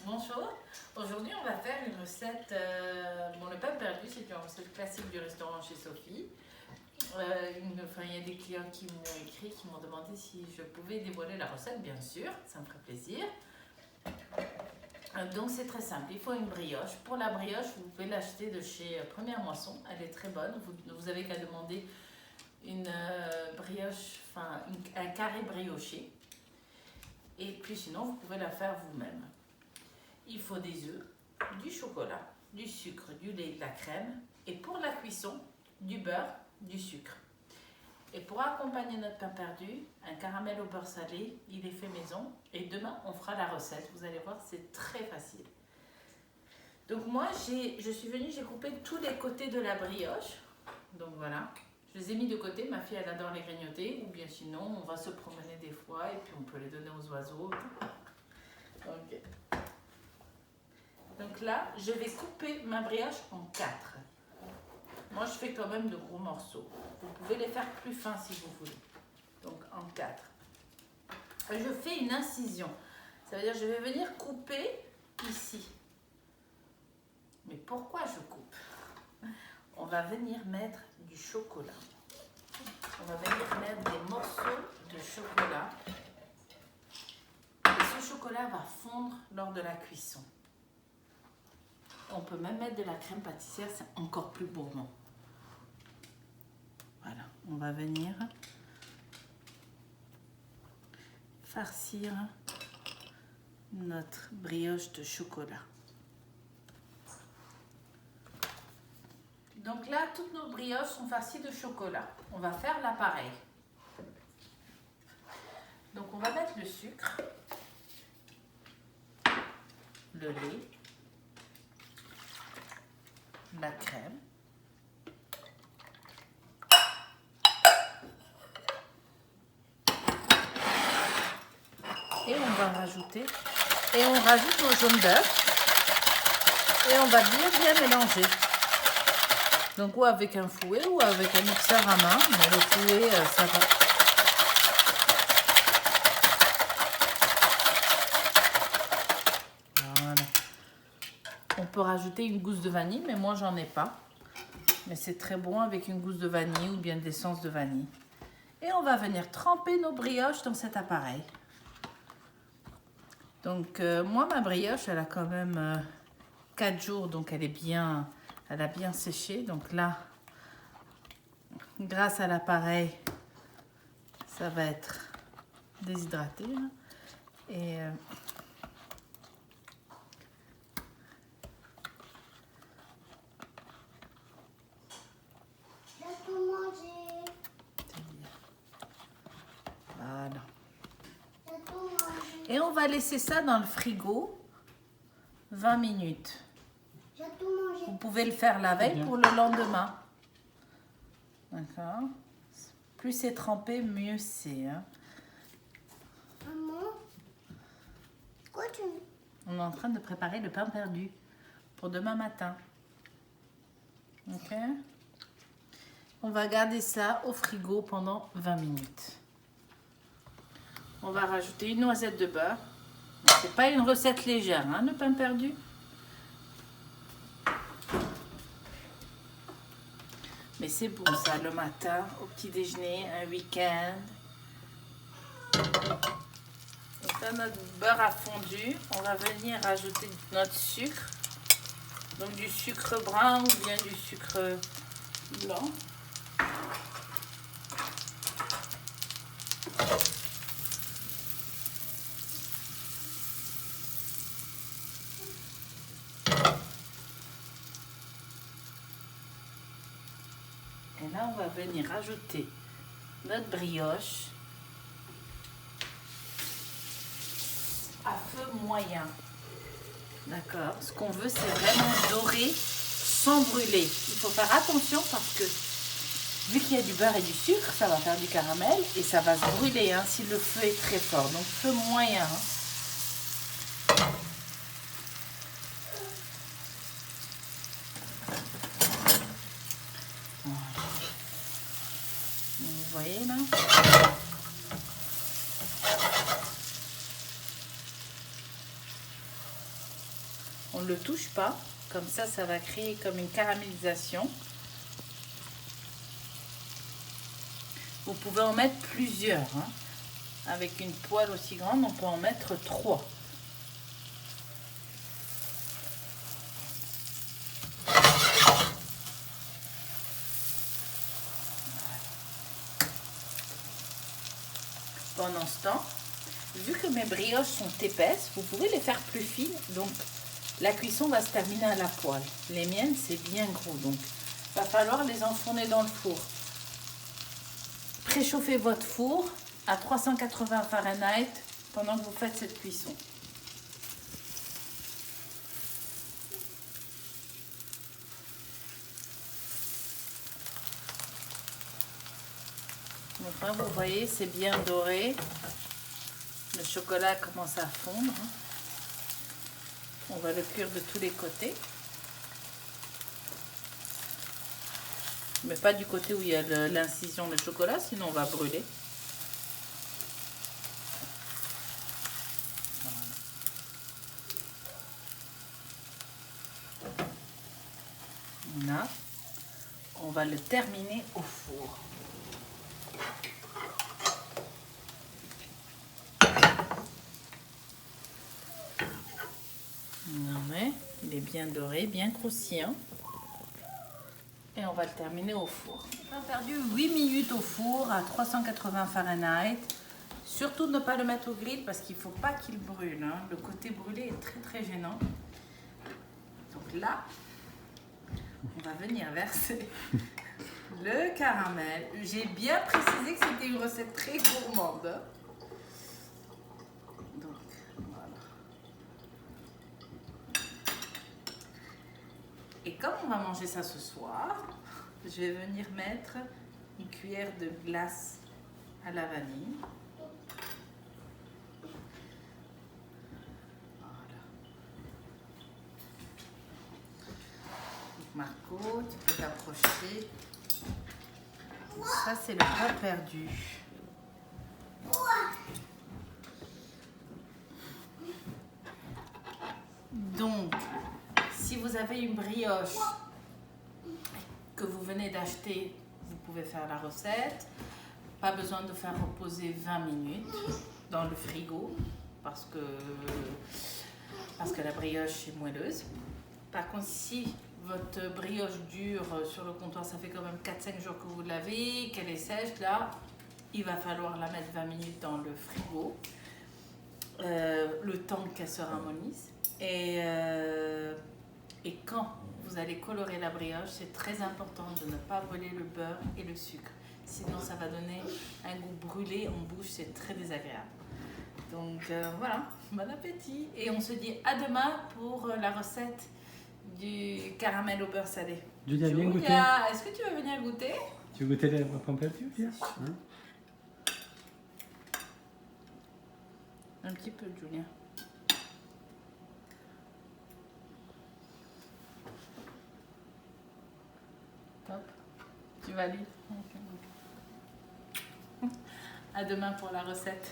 Bonjour, aujourd'hui on va faire une recette, bon le pain perdu c'est une recette classique du restaurant chez Sophie. Il y a des clients qui m'ont écrit, qui m'ont demandé si je pouvais dévoiler la recette, bien sûr, ça me ferait plaisir. Donc c'est très simple, il faut une brioche. Pour la brioche, vous pouvez l'acheter de chez Première Moisson, elle est très bonne. Vous avez qu'à demander une brioche, un carré brioché. Et puis sinon, vous pouvez la faire vous-même. Il faut des œufs, du chocolat, du sucre, du lait, de la crème. Et pour la cuisson, du beurre, du sucre. Et pour accompagner notre pain perdu, un caramel au beurre salé, il est fait maison. Et demain, on fera la recette. Vous allez voir, c'est très facile. Donc moi, je suis venue, j'ai coupé tous les côtés de la brioche. Donc voilà, je les ai mis de côté. Ma fille, elle adore les grignoter. Ou bien sinon, on va se promener des fois et puis on peut les donner aux oiseaux. Ok. Donc là, je vais couper ma brioche en 4. Moi, je fais quand même de gros morceaux. Vous pouvez les faire plus fins si vous voulez. Donc en 4. Je fais une incision. Ça veut dire que je vais venir couper ici. Mais pourquoi je coupe? On va venir mettre du chocolat. On va venir mettre des morceaux de chocolat. Et ce chocolat va fondre lors de la cuisson. On peut même mettre de la crème pâtissière, c'est encore plus gourmand. Voilà, on va venir farcir notre brioche de chocolat. Donc là, toutes nos brioches sont farcies de chocolat. On va faire là pareil. Donc on va mettre le sucre, le lait, la crème, et on va rajouter, et on rajoute nos jaunes d'œuf, et on va bien mélanger. Donc ou avec un fouet ou avec un mixeur à main, mais le fouet ça va. Voilà. On peut rajouter une gousse de vanille, mais moi j'en ai pas. Mais c'est très bon avec une gousse de vanille ou bien de l'essence de vanille. Et on va venir tremper nos brioches dans cet appareil. Donc moi ma brioche elle a quand même 4 jours, donc elle a bien séché. Donc là, grâce à l'appareil, ça va être déshydraté. Et voilà. Et on va laisser ça dans le frigo 20 minutes. Vous pouvez le faire la veille pour le lendemain. D'accord. Plus c'est trempé, mieux c'est. Hein. Maman, quoi tu... On est en train de préparer le pain perdu pour demain matin. Ok. On va garder ça au frigo pendant 20 minutes. On va rajouter une noisette de beurre. C'est pas une recette légère, hein, le pain perdu. Mais c'est bon ça, le matin, au petit déjeuner, un week-end. Donc là, notre beurre a fondu. On va venir rajouter notre sucre. Donc du sucre brun ou bien du sucre blanc. Et là, on va venir rajouter notre brioche à feu moyen. D'accord. Ce qu'on veut, c'est vraiment dorer sans brûler. Il faut faire attention parce que vu qu'il y a du beurre et du sucre, ça va faire du caramel et ça va se brûler hein, si le feu est très fort. Donc feu moyen. Hein. Vous voyez là? On ne le touche pas. Comme ça va créer comme une caramélisation. Vous pouvez en mettre plusieurs. Hein. Avec une poêle aussi grande, on peut en mettre 3. Pendant ce temps, vu que mes brioches sont épaisses, vous pouvez les faire plus fines. Donc, la cuisson va se terminer à la poêle. Les miennes, c'est bien gros. Donc, il va falloir les enfourner dans le four. Préchauffez votre four à 380 Fahrenheit pendant que vous faites cette cuisson. Donc là, vous voyez, c'est bien doré. Le chocolat commence à fondre. On va le cuire de tous les côtés. Mais pas du côté où il y a l'incision de chocolat, sinon on va brûler. Voilà. On va le terminer au four. Il est bien doré, bien croustillant. Et on va le terminer au four. On a perdu 8 minutes au four à 380 Fahrenheit. Surtout ne pas le mettre au grill parce qu'il ne faut pas qu'il brûle. Hein. Le côté brûlé est très très gênant. Donc là, on va venir verser le caramel. J'ai bien précisé que c'était une recette très gourmande. Donc voilà. Et comme on va manger ça ce soir, je vais venir mettre une cuillère de glace à la vanille. Voilà. Donc Marco, tu peux t'approcher. Ça, c'est le plat perdu. Donc, si vous avez une brioche que vous venez d'acheter, vous pouvez faire la recette. Pas besoin de faire reposer 20 minutes dans le frigo parce que la brioche est moelleuse. Par contre, si votre brioche dure sur le comptoir, ça fait quand même 4-5 jours que vous l'avez, qu'elle est sèche, là, il va falloir la mettre 20 minutes dans le frigo, le temps qu'elle se ramollisse. Et quand vous allez colorer la brioche, c'est très important de ne pas brûler le beurre et le sucre. Sinon, ça va donner un goût brûlé en bouche, c'est très désagréable. Donc voilà, bon appétit. Et on se dit à demain pour la recette du caramel au beurre salé. Julia, viens goûter. Est-ce que tu veux venir goûter? Tu veux goûter la température, Julia, hein? Un petit peu, Julia. Top. Tu valides? Okay. À demain pour la recette.